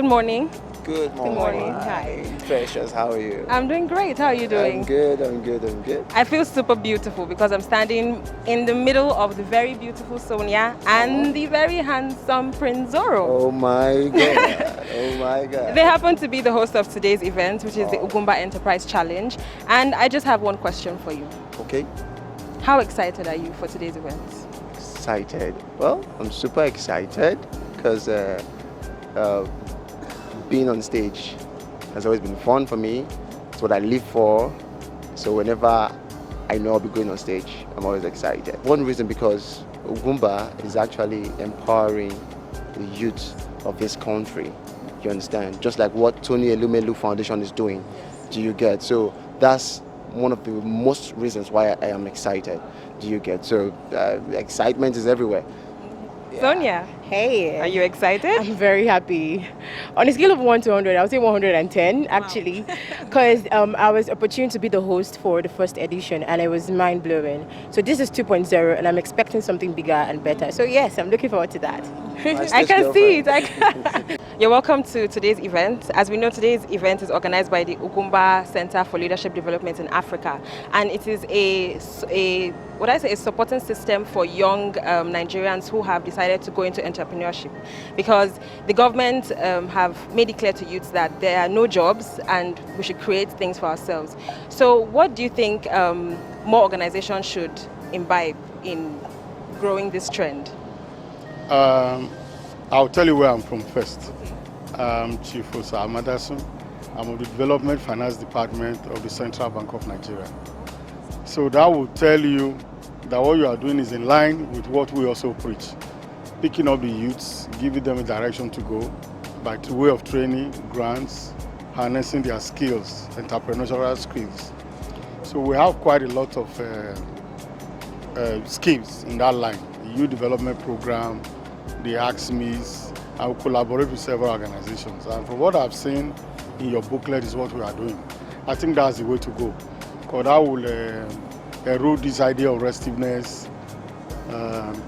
Good morning. Good morning. Good morning. Hi. Precious, how are you? I'm doing great. How are you doing? I'm good. I feel super beautiful because I'm standing in the middle of the very beautiful Sonia and the very handsome Prince Zoro. Oh my God. Oh my God. They happen to be the host of today's event, which is the Ugwumba Enterprise Challenge. And I just have one question for you. Okay. How excited are you for today's event? Excited. Well, I'm super excited because being on stage has always been fun for me. It's what I live for. So whenever I know I'll be going on stage, I'm always excited. One reason because Ugwumba is actually empowering the youth of this country. You understand? Just like what Tony Elumelu Foundation is doing. Do you get? So that's one of the most reasons why I am excited. Do you get? So excitement is everywhere. Sonia, Hey. are you excited? I'm very happy. On a scale of 1 to 100, I would say 110 actually, because I was opportune to be the host for the first edition and it was mind-blowing. So this is 2.0 and I'm expecting something bigger and better. So yes, I'm looking forward to that. I can see it. You're welcome to today's event. As we know, today's event is organized by the Ugwumba Center for Leadership Development in Africa, and it is a supporting system for young Nigerians who have decided to go into entrepreneurship, because the government have made it clear to youths that there are no jobs and we should create things for ourselves. So, what do you think more organizations should imbibe in growing this trend? I'll tell you where I'm from first. I'm Chief Osa Amadasun. I'm of the Development Finance Department of the Central Bank of Nigeria. So that will tell you that what you are doing is in line with what we also preach. Picking up the youths, giving them a direction to go by way of training, grants, harnessing their skills, entrepreneurial skills. So we have quite a lot of schemes in that line. The Youth Development Program, the AXMEs, and we collaborate with several organizations. And from what I've seen in your booklet is what we are doing. I think that's the way to go, because that will erode this idea of restiveness,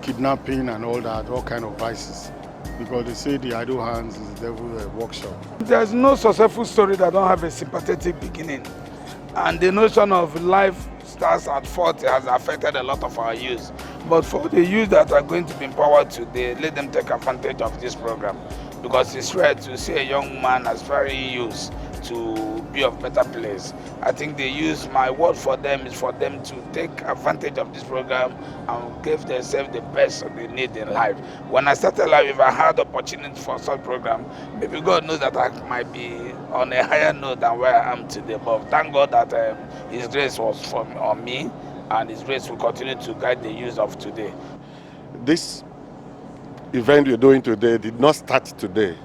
kidnapping and all that, all kind of vices. Because they say the idle hands is the devil's workshop. There's no successful story that don't have a sympathetic beginning. And the notion of life starts at 40 has affected a lot of our youth. But for the youth that are going to be empowered today, let them take advantage of this program. Because it's rare to see a young man as very used to be of better place. I think they use my word for them is for them to take advantage of this program and give themselves the best they need in life. When I started life, if I had opportunity for such program, maybe God knows that I might be on a higher note than where I am today. But thank God that His grace was on me, and His grace will continue to guide the youth of today. This event you're doing today did not start today.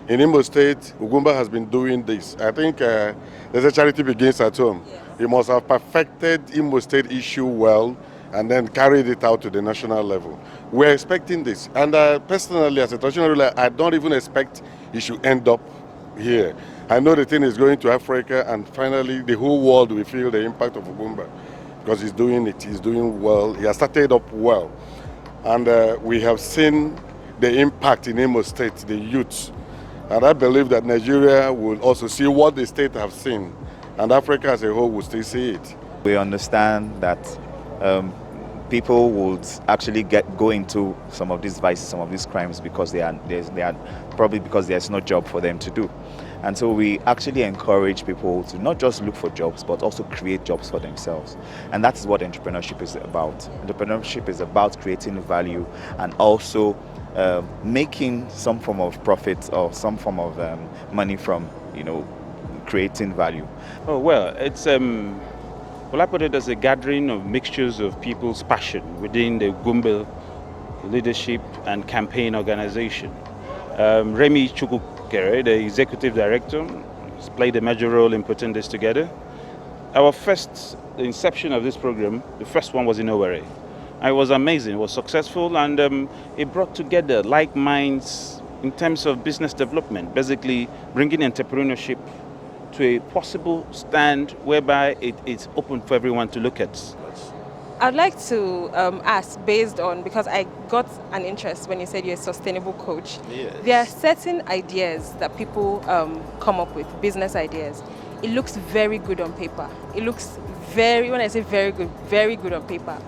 In Imo State, Ugwumba has been doing this. I think there's a charity begins at home. He must have perfected Imo State issue well and then carried it out to the national level. We're expecting this. And personally, as a traditional ruler, I don't even expect it should end up here. I know the thing is going to Africa, and finally the whole world will feel the impact of Ugwumba, because he's doing it, he's doing well, he has started up well. And we have seen the impact in Imo State, the youth. And I believe that Nigeria will also see what the state have seen, and Africa as a whole will still see it. We understand that people would actually go into some of these vices, some of these crimes, because they are probably because there's no job for them to do. And so we actually encourage people to not just look for jobs, but also create jobs for themselves. And that's what entrepreneurship is about. Entrepreneurship is about creating value and also making some form of profit or some form of money from, creating value. Oh, well, it's well, I put it as a gathering of mixtures of people's passion within the Ugwumba leadership and campaign organization. Remy Chukukere, the executive director, has played a major role in putting this together. The inception of this program, the first one was in Owerri. It was amazing, it was successful, and it brought together like minds in terms of business development, basically bringing entrepreneurship to a possible stand whereby it's open for everyone to look at. I'd like to ask, based on, because I got an interest when you said you're a sustainable coach. Yes. There are certain ideas that people come up with, business ideas. It looks very good on paper. It looks when I say very good on paper.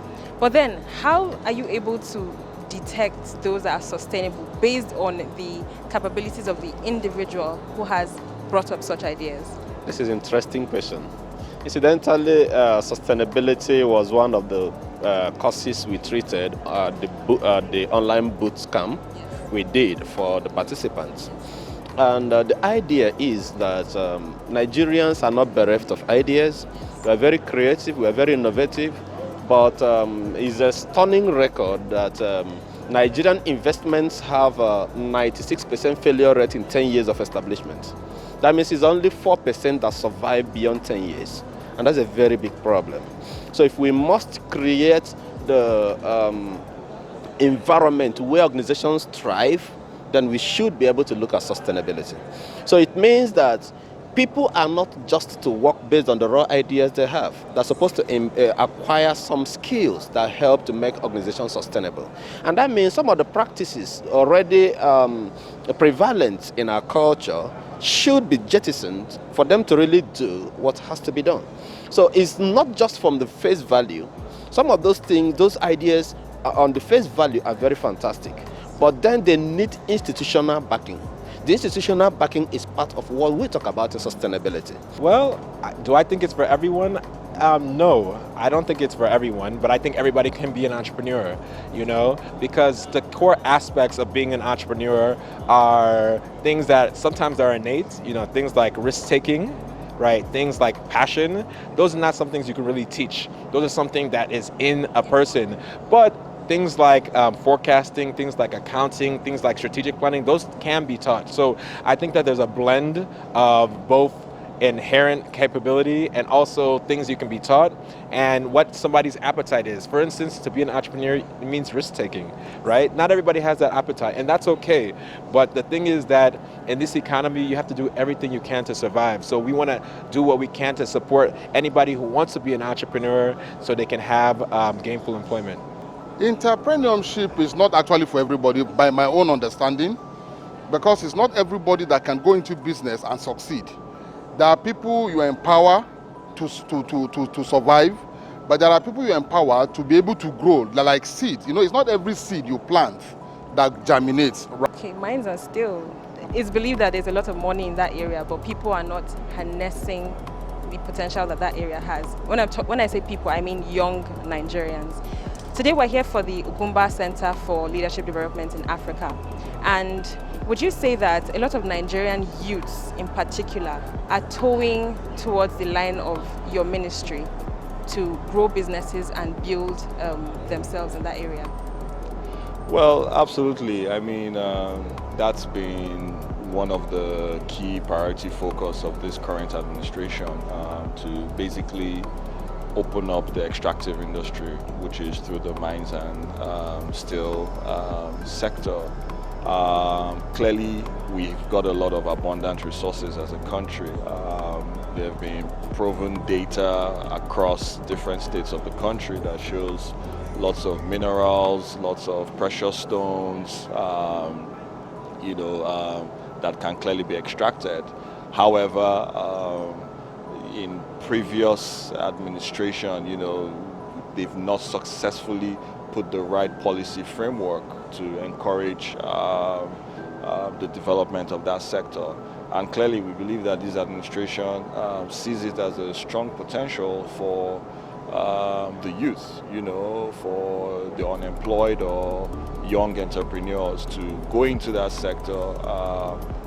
But then, how are you able to detect those that are sustainable based on the capabilities of the individual who has brought up such ideas? This is an interesting question. Incidentally, sustainability was one of the courses we treated at the online boot camp we did for the participants. And the idea is that Nigerians are not bereft of ideas. We are very creative, we are very innovative, but it's a stunning record that Nigerian investments have a 96% failure rate in 10 years of establishment. That means it's only 4% that survive beyond 10 years. And that's a very big problem. So if we must create the environment where organizations thrive, then we should be able to look at sustainability. So it means that people are not just to work based on the raw ideas they have. They're supposed to acquire some skills that help to make organizations sustainable. And that means some of the practices already prevalent in our culture should be jettisoned for them to really do what has to be done. So it's not just from the face value. Some of those things, those ideas on the face value are very fantastic, but then they need institutional backing. The institutional backing is part of what we talk about in sustainability. Well, do I think it's for everyone? No, I don't think it's for everyone, but I think everybody can be an entrepreneur, because the core aspects of being an entrepreneur are things that sometimes are innate, things like risk-taking, right? Things like passion. Those are not some things you can really teach. Those are something that is in a person. But things like forecasting, things like accounting, things like strategic planning, those can be taught. So I think that there's a blend of both inherent capability and also things you can be taught and what somebody's appetite is. For instance, to be an entrepreneur, it means risk-taking, right? Not everybody has that appetite, and that's okay. But the thing is that in this economy, you have to do everything you can to survive. So we want to do what we can to support anybody who wants to be an entrepreneur so they can have gainful employment. Entrepreneurship is not actually for everybody, by my own understanding, because it's not everybody that can go into business and succeed. There are people you empower to survive, but there are people you empower to be able to grow. They're like seeds. It's not every seed you plant that germinates. Okay, mines are still. It's believed that there's a lot of money in that area, but people are not harnessing the potential that area has. When I say people, I mean young Nigerians. Today we're here for the Ugwumba Center for Leadership Development in Africa. And would you say that a lot of Nigerian youths in particular are towing towards the line of your ministry to grow businesses and build themselves in that area? Well, absolutely. I mean, that's been one of the key priority focus of this current administration, to basically open up the extractive industry, which is through the mines and steel sector. Clearly, we've got a lot of abundant resources as a country. There have been proven data across different states of the country that shows lots of minerals, lots of precious stones, that can clearly be extracted. However, in previous administration, they've not successfully put the right policy framework to encourage the development of that sector. And clearly we believe that this administration sees it as a strong potential for the youth, for the unemployed or young entrepreneurs to go into that sector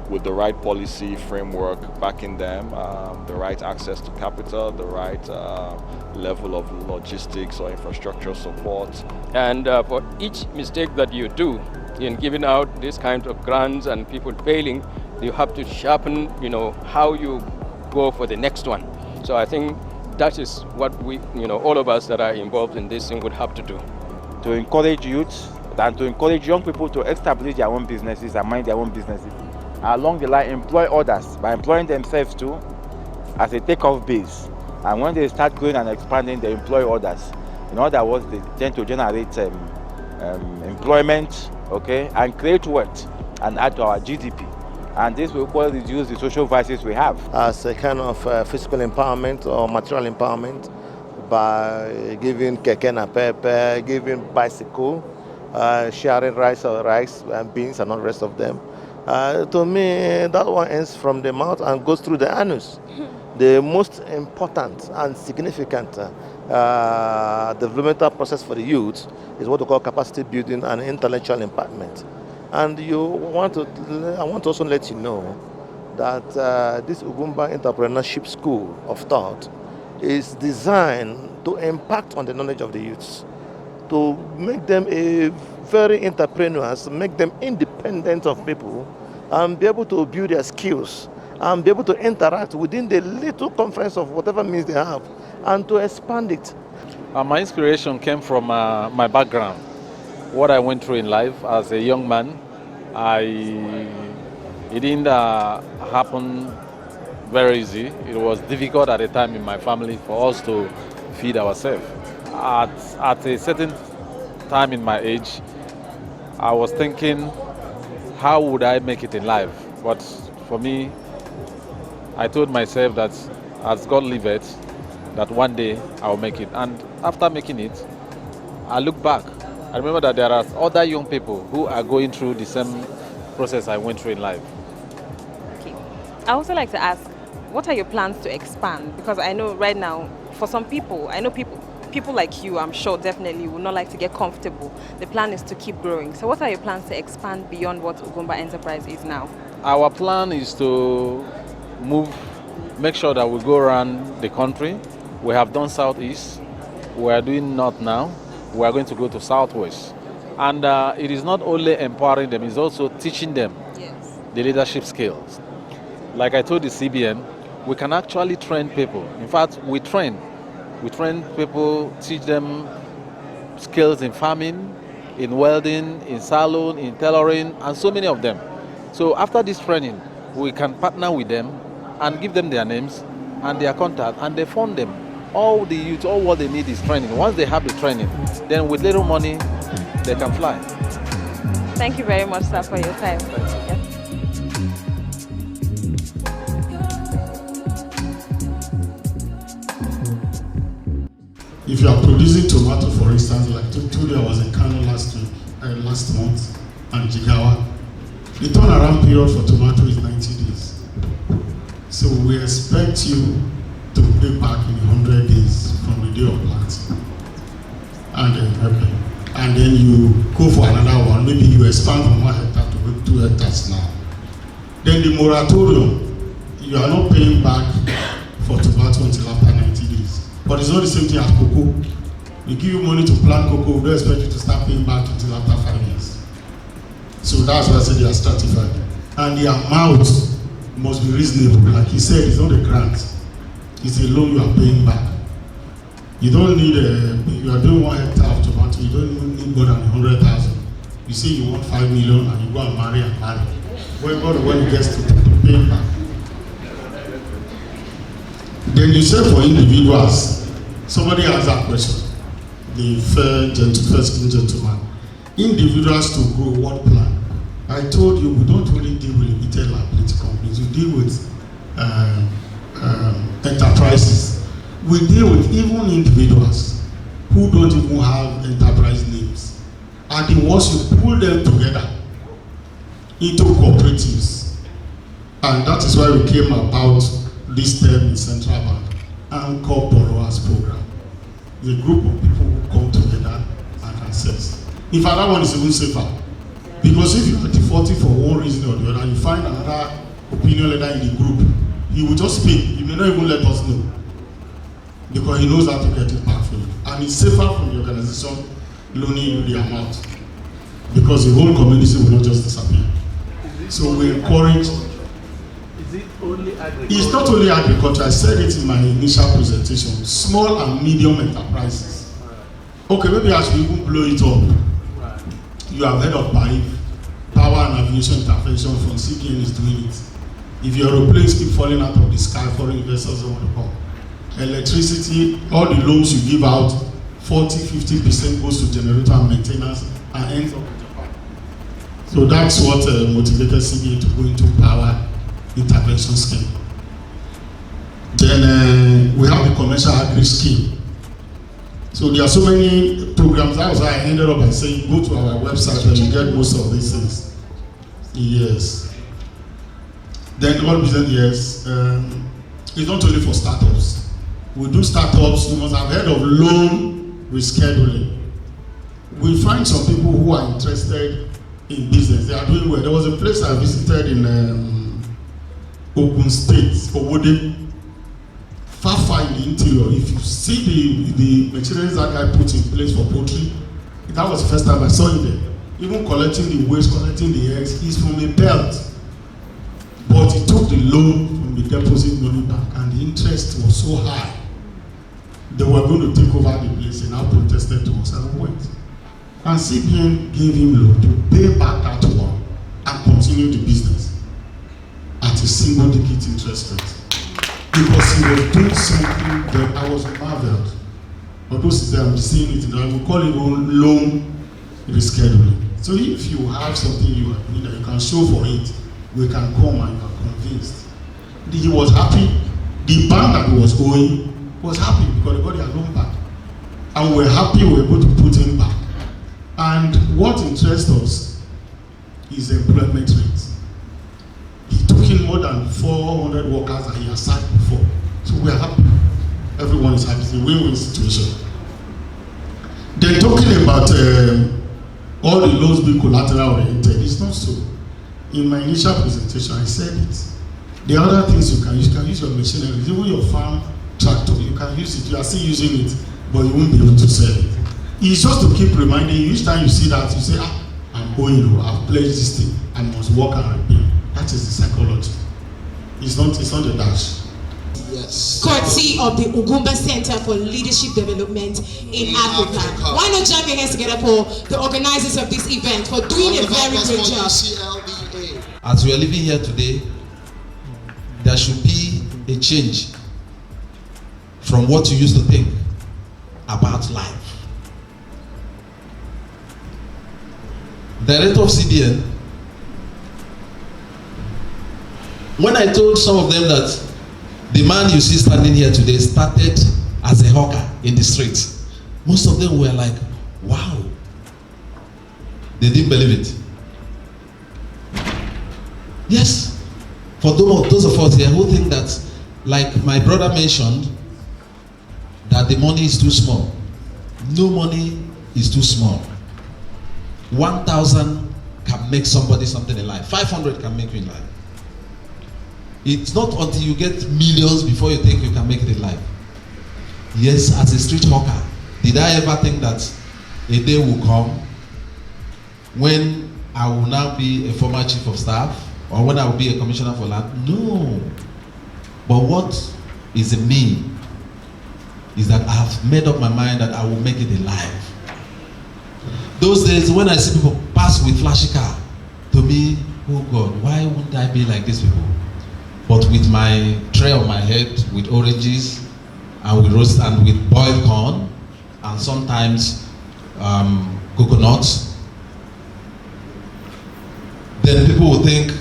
with the right policy framework backing them, the right access to capital, the right level of logistics or infrastructure support. And for each mistake that you do in giving out this kind of grants and people failing, you have to sharpen, how you go for the next one. So I think that is what we, all of us that are involved in this thing would have to do. To encourage youth and to encourage young people to establish their own businesses and mind their own businesses. Along the line, employ others by employing themselves too as a take-off base. And when they start growing and expanding, they employ others. In other words, they tend to generate employment, okay, and create wealth and add to our GDP. And this will equally reduce the social vices we have. As a kind of physical empowerment or material empowerment by giving keke na pepe, giving bicycle, sharing rice and beans and all the rest of them. To me, that one ends from the mouth and goes through the anus. The most important and significant developmental process for the youth is what we call capacity building and intellectual empowerment. And I want to also let you know that this Ugwumba Entrepreneurship School of Thought is designed to impact on the knowledge of the youths, to make them very entrepreneurs, make them independent of people, and be able to build their skills, and be able to interact within the little conference of whatever means they have, and to expand it. My inspiration came from my background, what I went through in life as a young man. It didn't happen very easy. It was difficult at a time in my family for us to feed ourselves. At a certain time in my age, I was thinking, how would I make it in life? But for me, I told myself that as God liveth, that one day I will make it. And after making it, I look back. I remember that there are other young people who are going through the same process I went through in life. Okay. I also like to ask, what are your plans to expand? Because I know right now, for some people, I know people like you, I'm sure definitely would not like to get comfortable. The plan is to keep growing. So what are your plans to expand beyond what Ugwumba Enterprise is now? Our plan is to make sure that we go around the country. We have done Southeast, we are doing North now, we are going to go to Southwest. And it is not only empowering them, it's also teaching them the leadership skills. Like I told the CBN, we can actually train people. In fact, we train people, teach them skills in farming, in welding, in salon, in tailoring, and so many of them. So after this training, we can partner with them and give them their names and their contact, and they fund them. All the youth, all what they need is training. Once they have the training, then with little money, they can fly. Thank you very much, sir, for your time. If you are producing tomato, for instance, like today I was in Kano last month, and Jigawa, the turnaround period for tomato is 90 days. So we expect you to pay back in 100 days from the day of planting. And then you go for another one. Maybe you expand from 1 hectare to 2 hectares now. Then the moratorium, you are not paying back for tomato until after 90 days. But it's not the same thing as cocoa. We give you money to plant cocoa, we don't expect you to start paying back until after 5 years. So that's why I said they are stratified. And the amount must be reasonable. Like he said, it's not a grant. It's a loan you are paying back. You don't need you are doing 1 hectare of tomato, you don't need more than 100,000. You say you want 5 million and you go and marry. When it gets to paying back. Then you say for individuals, somebody asked that question, the first gentleman. Individuals to grow, what plan? I told you we don't really deal with limited liability companies, we deal with enterprises. We deal with even individuals who don't even have enterprise names. And the ones you pull them together into cooperatives. And that is why we came about this term in Central Bank, Anchor Borrowers Program. The group of people who come together and access. In fact, that one is even safer. Because if you are defaulting for one reason or the other, and you find another opinion leader in the group, he will just speak. He may not even let us know. Because he knows how to get it back for you. And it's safer from the organization loaning you the amount. Because the whole community will not just disappear. So we encourage. It's not only agriculture. I said it in my initial presentation. Small and medium enterprises. Okay, maybe I should even blow it up. You have heard of Power and Aviation Intervention from CBN is doing it. If your aeroplanes keep falling out of the sky, foreign investors don't want to come. Electricity, all the loans you give out 40-50% goes to generator and maintenance and ends up in Japan. So that's what motivated CBN to go into power intervention scheme. Then we have the commercial agri scheme. So there are so many programs. That's why I ended up by saying go to our website and you get most of these things. Yes. Then all business, yes. It's not only for startups. We do startups. You must have heard of loan rescheduling. We find some people who are interested in business. They are doing well. There was a place I visited in Ogun State, Owode, far in the interior. If you see the materials that guy put in place for poultry, that was the first time I saw him there. Even collecting the waste, collecting the eggs, he's from a belt. But he took the loan from the deposit money bank and the interest was so high. They were going to take over the place and now protested to us and went. And CBN gave him loan to pay back that one and continue the business at a single digit interest rate. Because he was doing something that I was marveled. Although I'm seeing it, I will call it loan rescheduling. So if you have something you are doing that you can show for it, we can come and you are convinced. He was happy. The bank that he was owing was happy because they got their loan back. And we're happy we're able to put him back. And what interests us is employment rates. He took in more than 400 workers that he has sacked before. So we are happy. Everyone is happy. It's a win-win situation. Then talking about all the loans being collateral oriented, it's not so. In my initial presentation, I said it. The other things you can use your machinery, even your farm tractor, you can use it. You are still using it, but you won't be able to sell it. It's just to keep reminding you, each time you see that, you say, I'm going, I've pledged this thing, I must work and repay. That is the psychology. It's not a dash. Yes. Courtesy of the Ugwumba Center for Leadership Development in Africa. Why not jam your hands together for the organizers of this event for doing a very great job. As we are living here today, there should be a change from what you used to think about life. Director of CBN, when I told some of them that the man you see standing here today started as a hawker in the streets, most of them were like, wow. They didn't believe it. Yes, for those of us here who think that, like my brother mentioned, that the money is too small. No money is too small. 1,000 can make somebody something in life. 500 can make you in life. It's not until you get millions before you think you can make it in life. Yes, as a street hawker, did I ever think that a day will come when I will now be a former chief of staff or when I will be a commissioner for land? No. But what is in me is that I have made up my mind that I will make it in life. Those days when I see people pass with flashy car, to me, oh God, why wouldn't I be like these people? But with my tray on my head, with oranges, and with roast and with boiled corn, and sometimes coconuts, then people will think,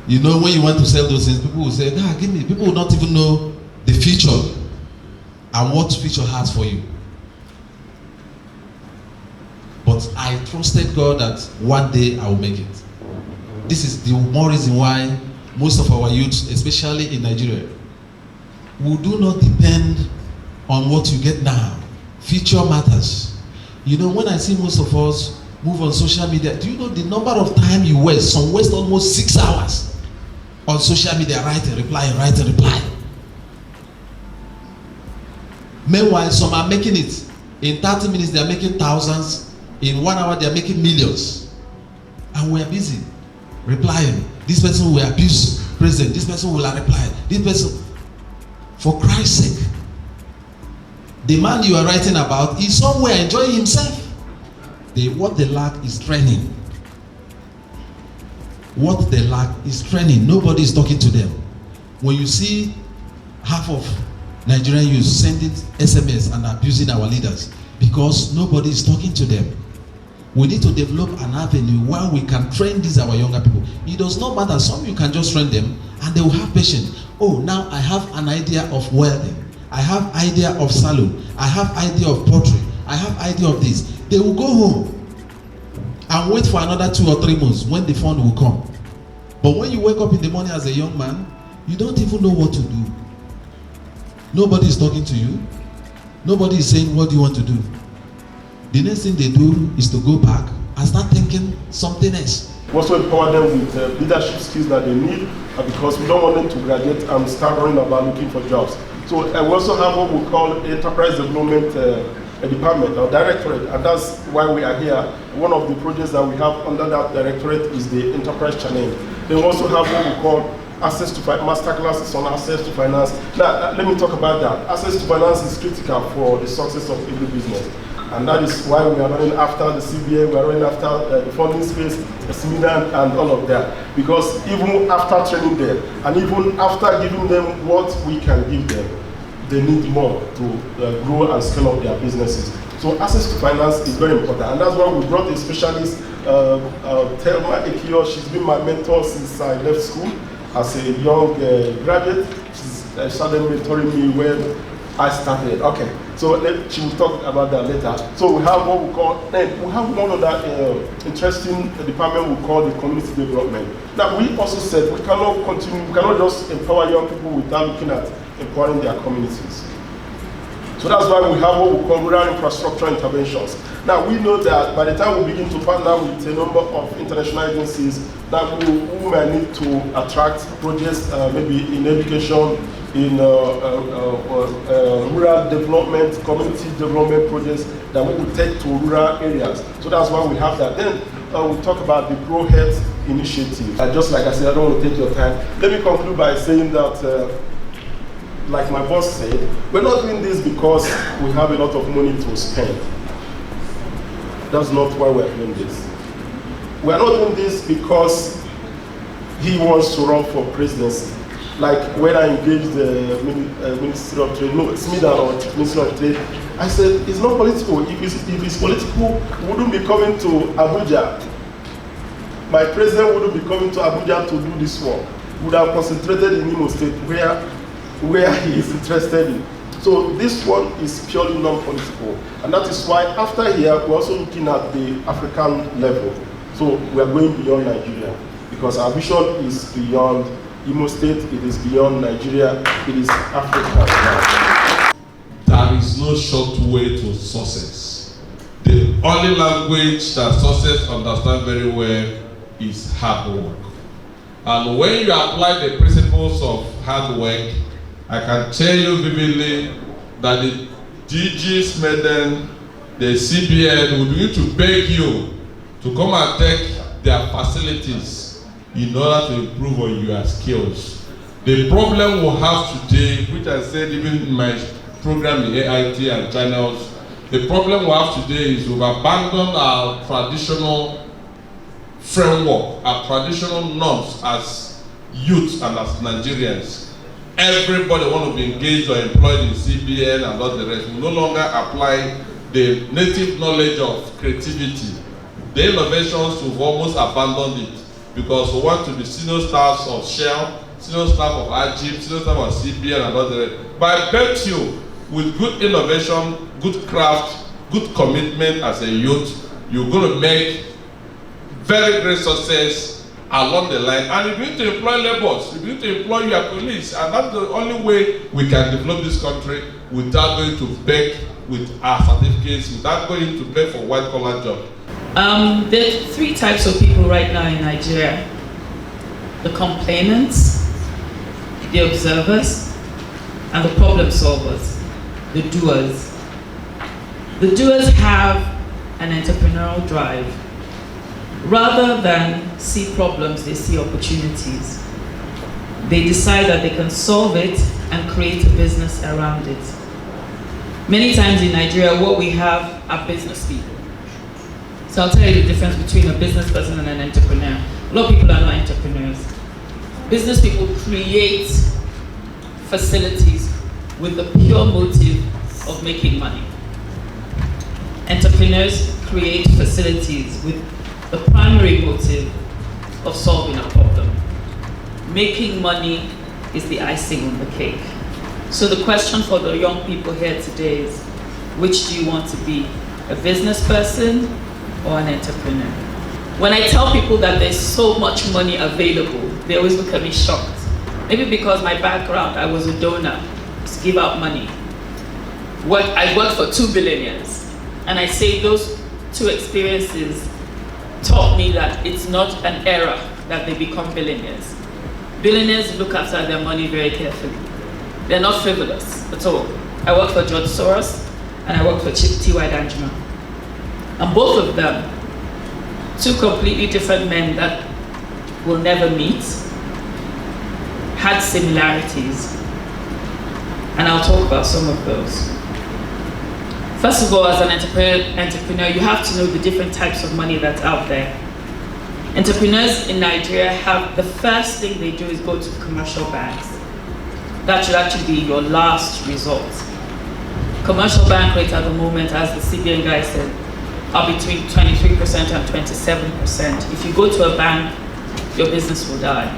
you know, when you want to sell those things, people will say, nah, give me. People will not even know the future and what future has for you. But I trusted God that one day I will make it. This is the more reason why most of our youth, especially in Nigeria, we do not depend on what you get now. Future matters. You know, when I see most of us move on social media, do you know the number of time you waste? Some waste almost 6 hours on social media, write a reply. Meanwhile, some are making it. In 30 minutes, they are making thousands. In 1 hour, they are making millions. And we are busy replying. This person will abuse president. This person will reply. This person. For Christ's sake, the man you are writing about is somewhere enjoying himself. What they lack is training. What they lack is training. Nobody is talking to them. When you see half of Nigerian youth sending SMS and abusing our leaders, because nobody is talking to them. We need to develop an avenue where we can train these our younger people. It does not matter. Some you can just train them and they will have patience. Oh, now I have an idea of welding. I have idea of salon. I have idea of pottery. I have idea of this. They will go home and wait for another 2 or 3 months when the fund will come. But when you wake up in the morning as a young man, you don't even know what to do. Nobody is talking to you. Nobody is saying, what do you want to do? The next thing they do is to go back and start thinking something else. We also empower them with leadership skills that they need, because we don't want them to graduate and start running about looking for jobs. So we also have what we call enterprise development department or directorate, and that's why we are here. One of the projects that we have under that directorate is the enterprise challenge. They also have what we call access to master classes on access to finance. Now, let me talk about that. Access to finance is critical for the success of every business. And that is why we are running after the CBA, we are running after the funding space, the SMIDA, and all of that. Because even after training them, and even after giving them what we can give them, they need more to grow and scale up their businesses. So access to finance is very important. And that's why we brought a specialist, Thelma Ekio. She's been my mentor since I left school as a young graduate. She started mentoring me when I started. Okay. So she will talk about that later. So we have what we call, we have one of that interesting department we call the community development. Now we also said we cannot continue, we cannot just empower young people without looking at empowering their communities. So that's why we have what we call rural infrastructure interventions. Now we know that by the time we begin to partner with a number of international agencies, that we might need to attract projects maybe in education, in rural development, community development projects that we will take to rural areas. So that's why we have that. Then we talk about the Grow Health Initiative. Just like I said, I don't want to take your time. Let me conclude by saying that, like my boss said, we're not doing this because we have a lot of money to spend. That's not why we're doing this. We're not doing this because he wants to run for presidency. Like when I engaged the Ministry of Trade, no, SMIDA or Ministry of Trade, I said, it's not political. If it's political, we wouldn't be coming to Abuja. My president wouldn't be coming to Abuja to do this work. We would have concentrated in Imo State where he is interested in. So this one is purely non-political. And that is why after here, we're also looking at the African level. So we are going beyond Nigeria, because our vision is beyond Imo State, it is beyond Nigeria, it is Africa. There is no short way to success. The only language that success understands very well is hard work. And when you apply the principles of hard work, I can tell you vividly that the DG Smeden, the CBN will begin to beg you to come and take their facilities in order to improve on your skills. The problem we have today, which I said even in my program in AIT and channels, the problem we have today is we've abandoned our traditional framework, our traditional norms as youth and as Nigerians. Everybody want to be engaged or employed in CBN and all the rest. We no longer apply the native knowledge of creativity. The innovations, we've almost abandoned it because we want to be senior staffs of Shell, senior staff of Ajib, senior staff of CBN and all the rest. But I bet you, with good innovation, good craft, good commitment as a youth, you're going to make very great success along the line, and you need to employ laborers, you need to employ your police, and that's the only way we can develop this country without going to beg with our certificates, without going to beg for white-collar jobs. There are three types of people right now in Nigeria: the complainants, the observers, and the problem solvers, the doers. The doers have an entrepreneurial drive. Rather than see problems, they see opportunities. They decide that they can solve it and create a business around it. Many times in Nigeria, what we have are business people. So I'll tell you the difference between a business person and an entrepreneur. A lot of people are not entrepreneurs. Business people create facilities with the pure motive of making money. Entrepreneurs create facilities with the primary motive of solving a problem. Making money is the icing on the cake. So the question for the young people here today is, which do you want to be? A business person or an entrepreneur? When I tell people that there's so much money available, they always look at me shocked. Maybe because my background, I was a donor to give out money. I worked for 2 billionaires, and I say those 2 experiences taught me that it's not an error that they become billionaires. Billionaires look after their money very carefully. They're not frivolous at all. I worked for George Soros, and I worked for T.Y. Danjuma. And both of them, 2 completely different men that will never meet, had similarities. And I'll talk about some of those. First of all, as an entrepreneur, you have to know the different types of money that's out there. Entrepreneurs in Nigeria the first thing they do is go to the commercial banks. That should actually be your last resort. Commercial bank rates at the moment, as the CBN guy said, are between 23% and 27%. If you go to a bank, your business will die.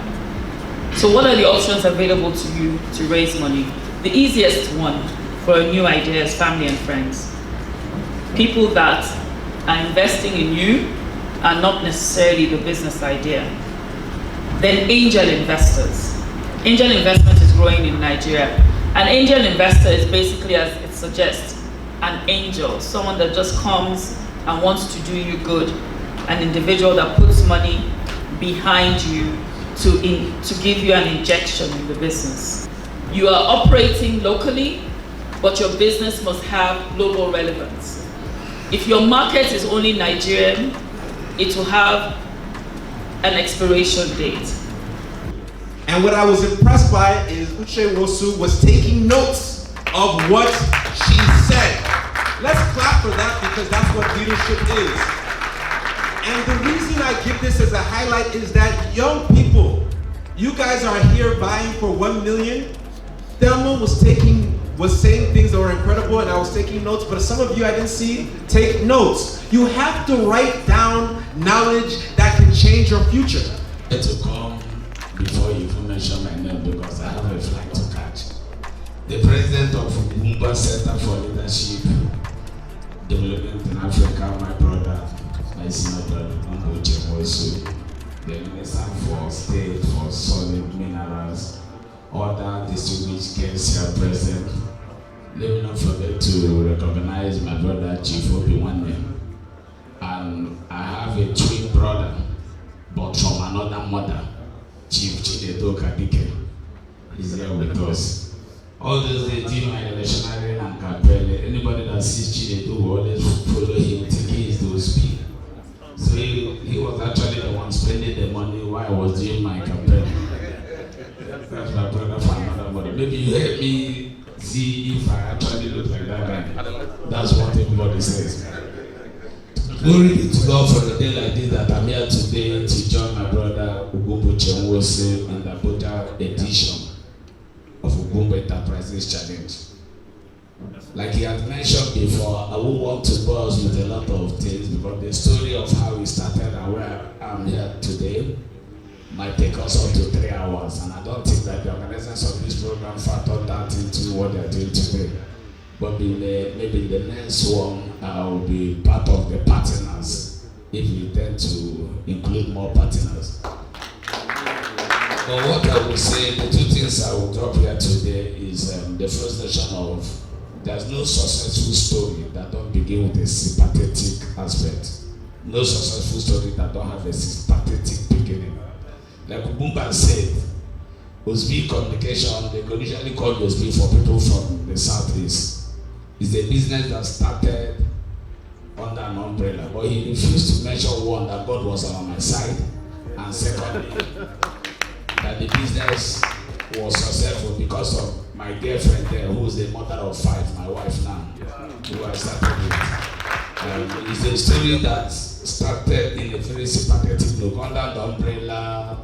So what are the options available to you to raise money? The easiest one for a new idea is family and friends. People that are investing in you and not necessarily the business idea. Then angel investors. Angel investment is growing in Nigeria. An angel investor is basically, as it suggests, an angel, someone that just comes and wants to do you good, an individual that puts money behind you to give you an injection in the business. You are operating locally, but your business must have global relevance. If your market is only Nigerian, it will have an expiration date. And what I was impressed by is Uche Wosu was taking notes of what she said. Let's clap for that, because that's what leadership is. And the reason I give this as a highlight is that young people, you guys are here buying for 1 million. Thelma was saying things that were incredible, and I was taking notes, but some of you I didn't see take notes. You have to write down knowledge that can change your future. To come before you even mention my name, because I have a flight to catch. The president of Ugwumba Center for Leadership Development in Africa, my brother, my senior brother, Ugwumba, the Minister for State for Solid Minerals, other distinguished guests here present. Let me not forget to recognize my brother Chief Obi-Wane. And I have a twin brother, but from another mother, Chief Chinedo Kadike. He's here with us. All those days, my electionary and Capelle, anybody that sees Chinedo will always follow him, think he is to speak. So he was actually the one spending the money while I was doing my campaign. That's my brother from another mother. Maybe you help me see if I actually look like that guy. That's what everybody says. Glory be to God for the day like this that I'm here today to join my brother Ugwumba Enterprise in the Abuja edition of Ugwumba Enterprises Challenge. Like he had mentioned before, I won't want to bore us with a lot of things, because the story of how we started and where I'm here today might take us up to 3 hours, and I don't think that the organizers of this program factored that into what they're doing today. But maybe in the next one, I will be part of the partners if we tend to include more partners. But what I will say, the 2 things I will drop here today is the frustration of there's no successful story that don't begin with a sympathetic aspect. No successful story that don't have a sympathetic beginning. Like Ugwumba said, Osby communication, they originally called Osby for people from the southeast. It's a business that started under an umbrella, but he refused to mention one, that God was on my side, and secondly, that the business was successful because of my girlfriend there, who is the mother of 5, my wife now, who I started with. It's a story that started in a very sympathetic note, under the umbrella,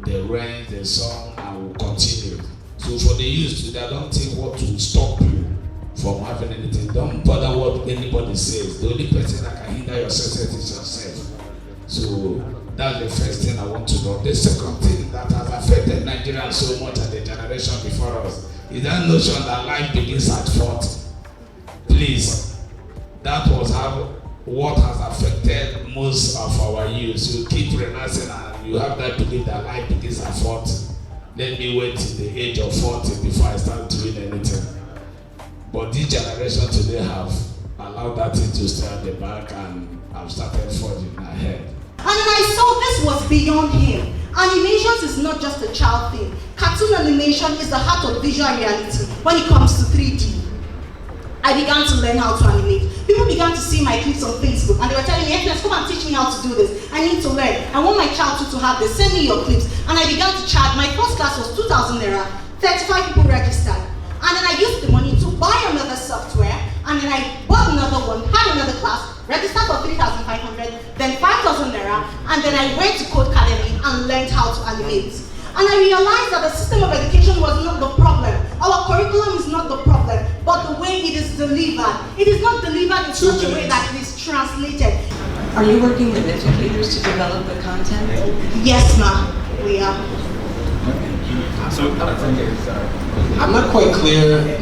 the rent, the song, and will continue. So for the youth today, I don't think what will stop you from having anything. Don't bother what anybody says. The only person that can hinder your success is yourself. So that's the first thing I want to know. The second thing that has affected Nigerians so much and the generation before us is that notion that life begins at 40. Please, that was what has affected most of our youth. You keep renouncing and you have that belief that life begins at 40. Let me wait till the age of 40 before I start doing anything. But this generation today have allowed that thing to stay at the back and have started forging ahead. And then I saw this was beyond him. Animations is not just a child thing. Cartoon animation is the heart of visual reality when it comes to 3D. I began to learn how to animate. People began to see my clips on Facebook and they were telling me, "Agnes, come and teach me how to do this. I need to learn. I want my child to have this. Send me your clips." And I began to charge. My first class was 2,000 naira. 35 people registered. And then I used the money to buy another software. And then I bought another one, had another class, registered for 3,500, then 5,000 naira. And then I went to Code Academy and learned how to animate. And I realized that the system of education was not the problem. Our curriculum is not the problem, but the way it is delivered. It is not delivered in such a way that it is translated. Are you working with educators to develop the content? Yes, ma'am, we are. So I'm not quite clear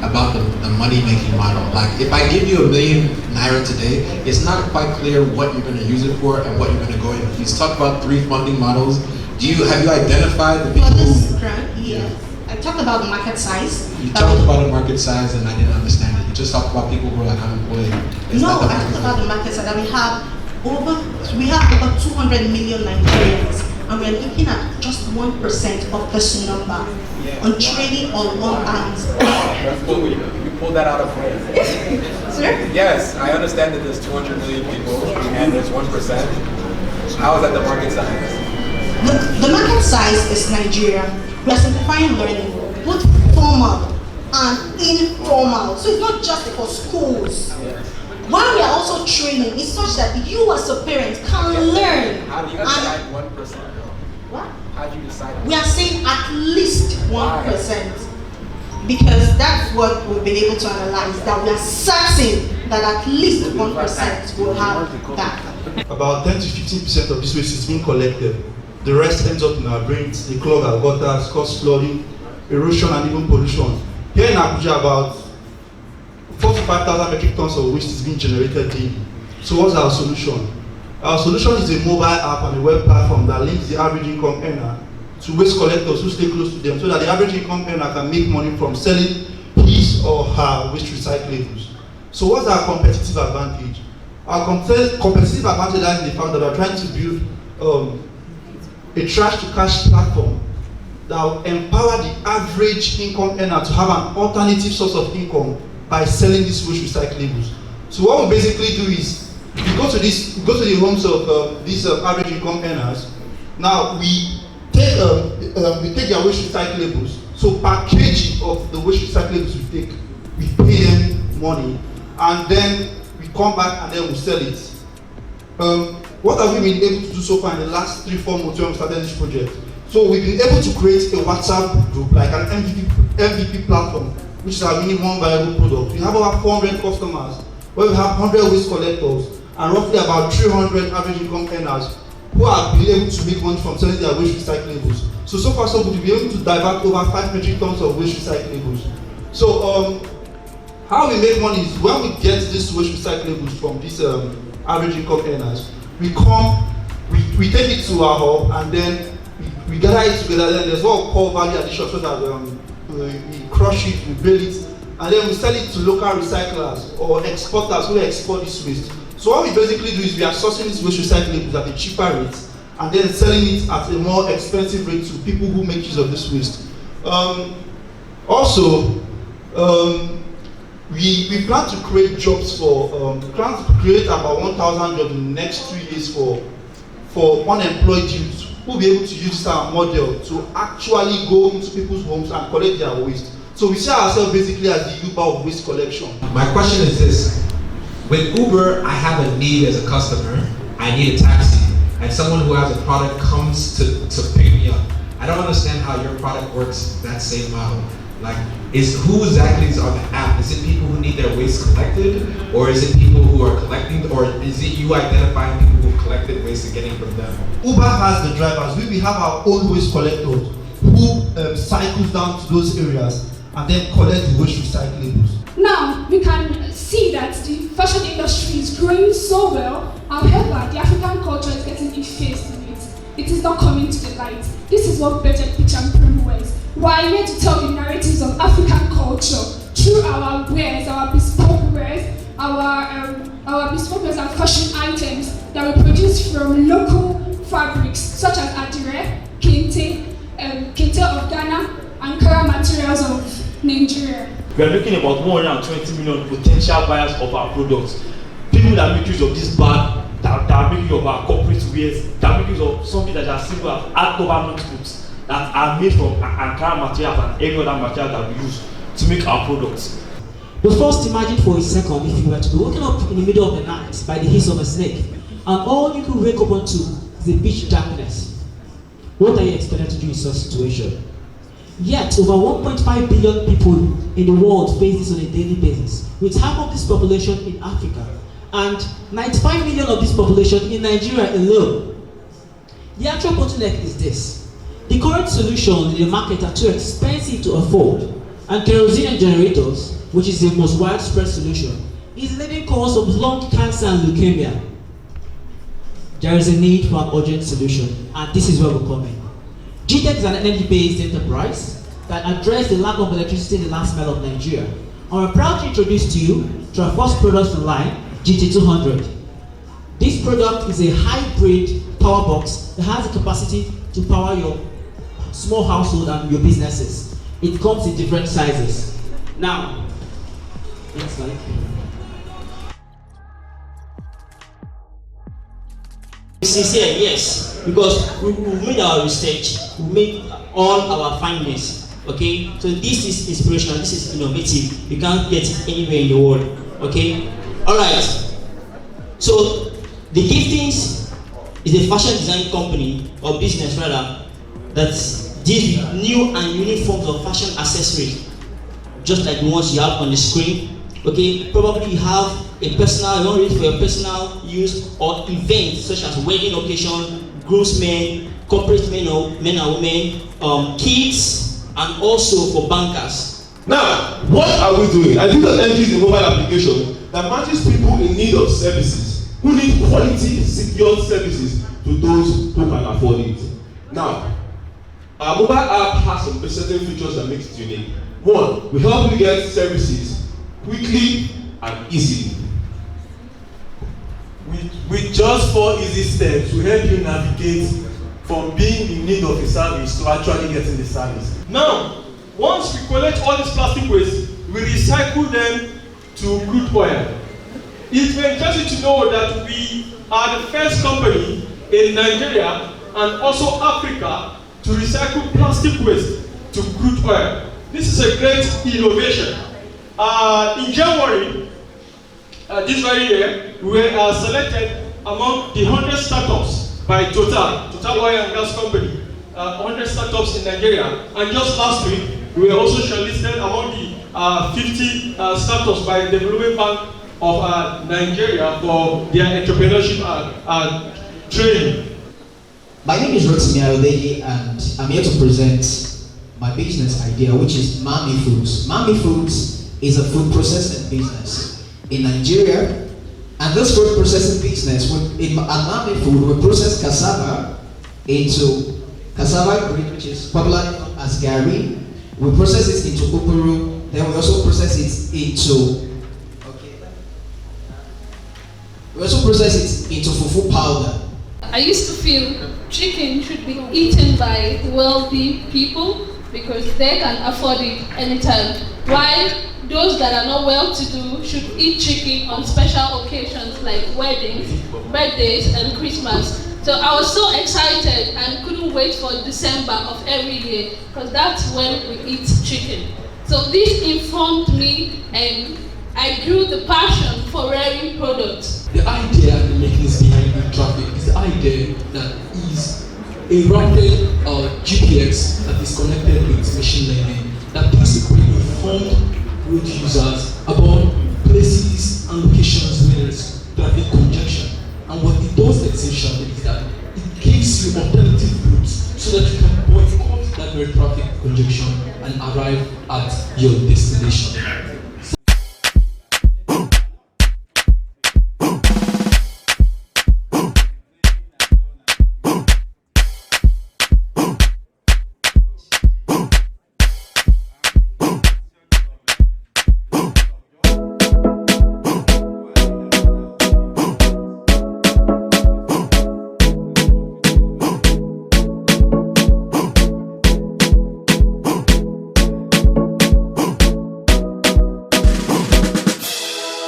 about the money-making model. Like, if I give you $1 million naira today, it's not quite clear what you're going to use it for and what you're going to go in. He's talked about 3 funding models. Have you identified the people? For this grant, yes. I talked about the market size. You talked about the market size and I didn't understand it. You just talked about people who are unemployed. No, I talked about the market size. That we have over 200 million Nigerians, and we're looking at just 1% of this number on training on all hands. You pulled that out of where? Sir? Yes, I understand that there's 200 million people and there's 1%. How is that the market size? The market size is Nigeria. We are simplifying learning, both formal and informal. So it's not just for schools. While we are also training, it's such that you as a parent can learn. How do you decide 1%? What? How do you decide? We are saying at least 1%. Because that's what we've been able to analyze, that we are certain that at least 1% will have that. About 10 to 15% of this waste is being collected. The rest ends up in our brains. They clog our gutters, cause flooding, erosion, and even pollution. Here in Abuja, about 4,000 to 5,000 metric tons of waste is being generated daily. So what's our solution? Our solution is a mobile app and a web platform that links the average income earner to waste collectors who stay close to them, so that the average income earner can make money from selling his or her waste recyclables. So what's our competitive advantage? Our competitive advantage lies in the fact that we're trying to build a trash to cash platform that will empower the average income earner to have an alternative source of income by selling these waste recyclables. So what we basically do is we go to the homes of these average income earners. Now we take their waste recyclables. So per kg of the waste recyclables we take, we pay them money, and then we come back and then we sell it. What have we been able to do so far in the last 3-4 months when we started this project? So we've been able to create a WhatsApp group, like an MVP platform, which is our minimum viable product. We have over 400 customers, where we have 100 waste collectors, and roughly about 300 average income earners who have been able to make money from selling their waste recyclables. So far so good, we've been able to divert over 5 metric tons of waste recyclables. So how we make money is when we get these waste recyclables from these average income earners, we take it to our hub, and then we gather it together. Then there's what we call value addition, so that we crush it, we bale it, and then we sell it to local recyclers or exporters who export this waste. So what we basically do is we are sourcing these waste recyclables at a cheaper rate, and then selling it at a more expensive rate to people who make use of this waste. We plan to create jobs create about 1,000 jobs in the next 2 years for unemployed youth who will be able to use our model to actually go into people's homes and collect their waste. So we see ourselves basically as the Uber of waste collection. My question is this: with Uber, I have a need as a customer. I need a taxi, and someone who has a product comes to pick me up. I don't understand how your product works that same model. Like, who exactly is on the app? Is it people who need their waste collected, or is it people who are collecting, or is it you identifying people who collected waste and getting from them? Uber has the drivers. We have our own waste collectors who cycles down to those areas and then collect the waste recyclables. Now, we can see that the fashion industry is growing so well. However, the African culture is getting effaced in it. It is not coming to the light. This is what Better Picture and Promo is. We are here to tell the narratives of African culture through our wares, our bespoke wares, our bespoke wares and fashion items that we produce from local fabrics such as adire, kente of Ghana, and Ankara materials of Nigeria. We are looking about 120 million potential buyers of our products. People that make use of this bag, that are making use of our corporate wears, that make use of something that are simple as hardcover notebooks that are made from Ankara materials and any other material that we use to make our products. But first, imagine for a second if you were to be woken up in the middle of the night by the hiss of a snake, and all you could wake up onto is the pitch darkness. What are you expected to do in such a situation? Yet, over 1.5 billion people in the world face this on a daily basis, with half of this population in Africa, and 95 million of this population in Nigeria alone. The actual bottleneck is this. The current solutions in the market are too expensive to afford, and kerosene generators, which is the most widespread solution, is the leading cause of lung cancer and leukemia. There is a need for an urgent solution, and this is where we come in. GTEC is an energy-based enterprise that addresses the lack of electricity in the last mile of Nigeria. And we're proud to introduce to you to our first product in line, GT200. This product is a hybrid power box that has the capacity to power your small household and your businesses. It comes in different sizes. Now, next slide. Sincere, yes, because we made our research, we made all our findings, okay? So this is inspirational, this is innovative. You can't get it anywhere in the world, okay? Alright, so the Giftings is a fashion design company, or business rather, that deals with new and unique forms of fashion accessories, just like the ones you have on the screen, okay? Probably you have a personal, you want it for your personal use or events such as wedding occasion, groomsmen, corporate men and women, kids, and also for bankers. Now, what are we doing? I think that NG is a mobile application that matches people in need of services, who need quality, secure services to those who can afford it. Now, our mobile app has some certain features that makes it unique. One, we help you get services quickly and easily. With just 4 easy steps, we help you navigate from being in need of a service to actually getting the service. Now, once we collect all these plastic waste, we recycle them to crude oil. It may interest you to know that we are the first company in Nigeria and also Africa to recycle plastic waste to crude oil. This is a great innovation. In January, this very year, we were selected among the 100 startups by Total Oil and Gas Company, 100 startups in Nigeria. And just last week, we were also shortlisted among the 50 startups by the Development Bank of Nigeria for their entrepreneurship training. My name is Rotimi Ayodeji, and I'm here to present my business idea, which is Mami Foods. Mami Foods is a food processing business in Nigeria, and this food processing business, at Mami Food, we process cassava into cassava green, which is popularly known as gari. We process it into oporo, then we also process it into fufu powder. I used to feel chicken should be eaten by wealthy people because they can afford it anytime, while those that are not well-to-do should eat chicken on special occasions like weddings, birthdays, and Christmas. So I was so excited and couldn't wait for December of every year because that's when we eat chicken. So this informed me and I grew the passion for rearing products. The idea and the mechanism behind the traffic is the idea that is a rapid GPS that is connected with machine learning that basically informed road users about places and locations where there is traffic congestion. And what it does essentially is that it gives you alternative routes so that you can boycott that very traffic congestion and arrive at your destination.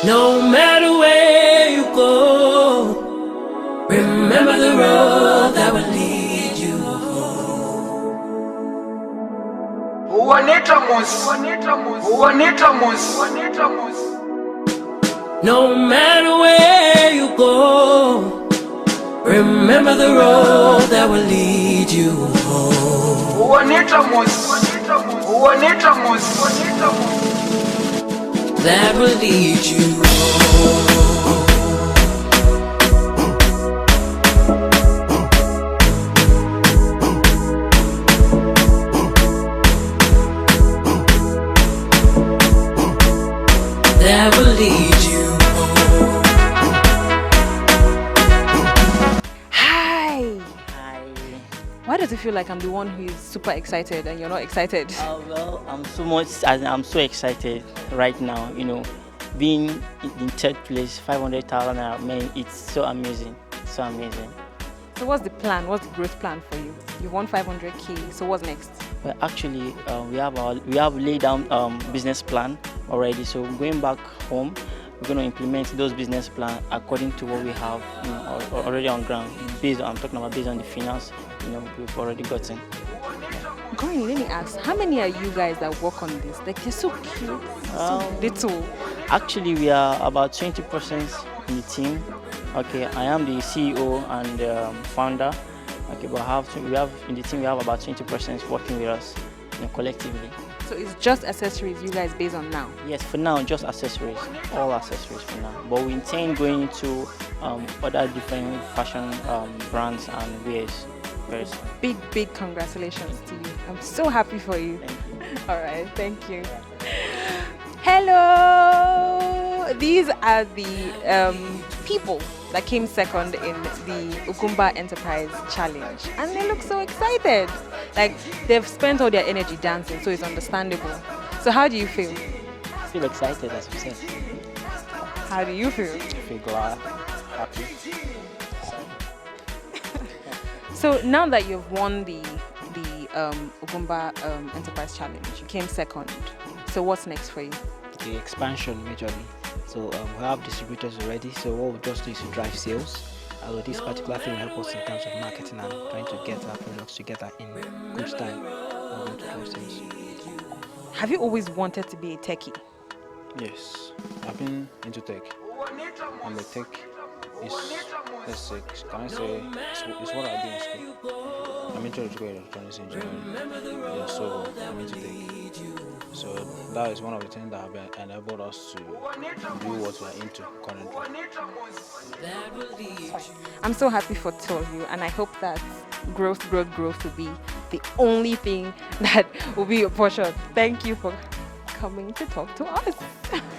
No matter where you go, remember the road that will lead you home. No matter where you go, remember the road that will lead you home. That will lead you home. That will lead you home. Hi. Hi. Why does it feel like I'm the one who is super excited and you're not excited? Well, I'm so excited right now, you know, being in third place, 500,000 naira, man, it's so amazing, so amazing. So what's the plan? What's the growth plan for you? You won 500k, so what's next? Well, actually, we have laid down business plan already, so going back home, we're going to implement those business plan according to what we have, you know, already on ground, based on the finance, you know, we've already gotten. Going, let me ask, how many are you guys that work on this? Like, you're so cute, so little. Actually, we are about 20% in the team. Okay, I am the CEO and founder. Okay, but in the team we have about 20% working with us, you know, collectively. So it's just accessories you guys based on now? Yes, for now, just accessories, all accessories for now. But we intend going into other different fashion brands and wares. Big congratulations to you. I'm so happy for you. Thank you. All right, thank you. Hello! These are the people that came second in the Ugwumba Enterprise Challenge. And they look so excited. Like, they've spent all their energy dancing, so it's understandable. So how do you feel? I feel excited, as you said. How do you feel? I feel glad, happy. So now that you've won the Ugwumba Enterprise Challenge, you came second. So what's next for you? The expansion majorly. So we have distributors already. So what we just do is to drive sales. Although this particular thing will help us in terms of marketing and trying to get our products together in good time. We're going to drive sales. Have you always wanted to be a techie? Yes, I've been into tech. And the tech is, let's say, can I say, it's what I do in school. I'm into electronics engineering. Yeah, so I'm into tech. So that is one of the things that have enabled us to do what we're into currently. I'm so happy for two of you, and I hope that growth will be the only thing that will be your portion. Thank you for coming to talk to us.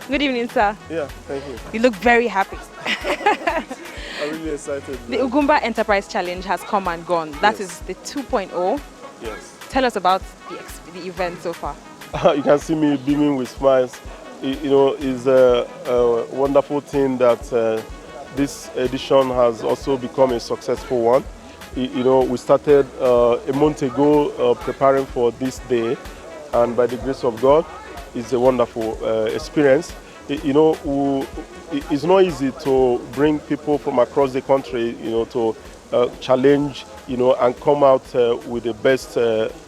Good evening, sir. Yeah, thank you. You look very happy. I'm really excited. The Ugwumba Enterprise Challenge has come and gone. That is the 2.0. Yes. Tell us about the event so far. You can see me beaming with smiles. You know, it's a wonderful thing that this edition has also become a successful one. You know, we started a month ago preparing for this day, and by the grace of God, it's a wonderful experience. You know, it's not easy to bring people from across the country, you know, to challenge, you know, and come out with the best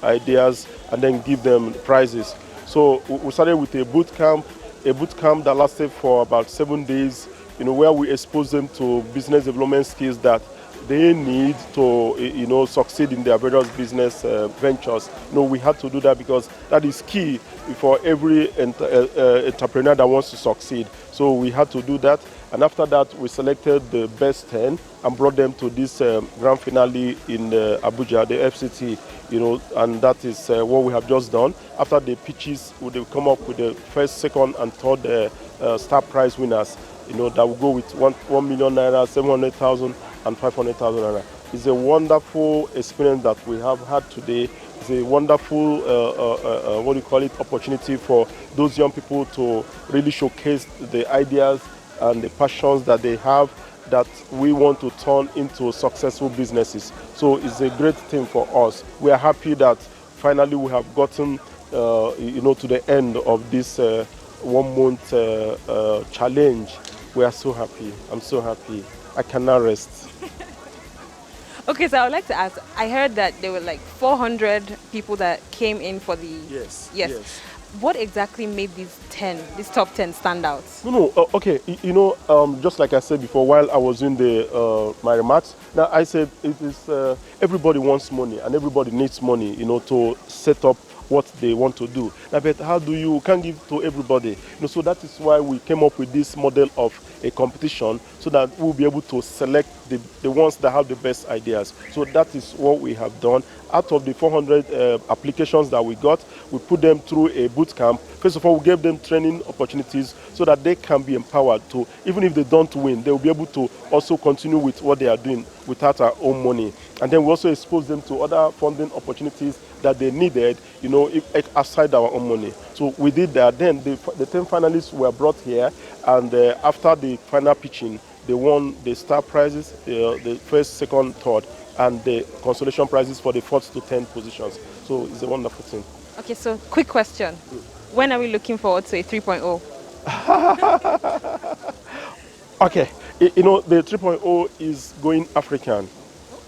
ideas and then give them prizes. So we started with a boot camp that lasted for about 7 days, you know, where we exposed them to business development skills that they need to, succeed in their various business ventures. We had to do that because that is key for every entrepreneur that wants to succeed. So we had to do that. And after that, we selected the best 10 and brought them to this grand finale in Abuja, the FCT, and that is what we have just done. After the pitches, they come up with the first, second, and third star prize winners, that will go with 1 million naira, 700,000, and 500,000 naira. It's a wonderful experience that we have had today. It's a wonderful, opportunity for those young people to really showcase the ideas and the passions that they have that we want to turn into successful businesses. So it's a great thing for us. We are happy that finally we have gotten, to the end of this 1 month challenge. We are so happy. I'm so happy. I cannot rest. Okay, so I would like to ask, I heard that there were like 400 people that came in for the... Yes. What exactly made these top 10 stand out? Okay, just like I said before, while I was in my remarks, now I said it is everybody wants money and everybody needs money, to set up what they want to do. Now, but how do you can't give to everybody? So that is why we came up with this model of a competition so that we'll be able to select the ones that have the best ideas. So that is what we have done. Out of the 400 applications that we got, we put them through a boot camp. First of all, we gave them training opportunities so that they can be empowered to, even if they don't win, they will be able to also continue with what they are doing without our own money. And then we also expose them to other funding opportunities that they needed, outside our own money. So we did that. Then the 10 finalists were brought here, and after the final pitching, they won the star prizes, the first, second, third, and the consolation prizes for the 4th to 10th positions. So it's a wonderful thing. Okay, so quick question. When are we looking forward to a 3.0? Okay, the 3.0 is going African.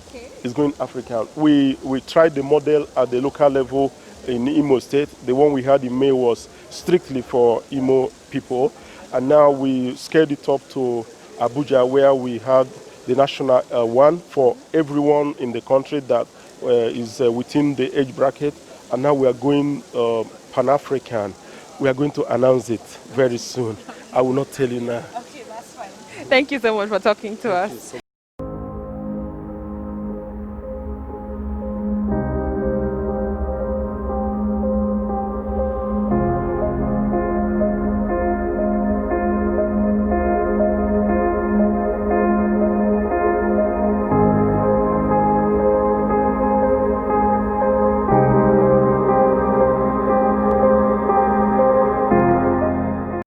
Okay. It's going African. We tried the model at the local level in Imo State. The one we had in May was strictly for Imo people. And now we scaled it up to Abuja, where we had the national one for everyone in the country that is within the age bracket. And now we are going Pan-African. We are going to announce it very soon. I will not tell you now. Okay, that's fine. Thank you so much for talking to us.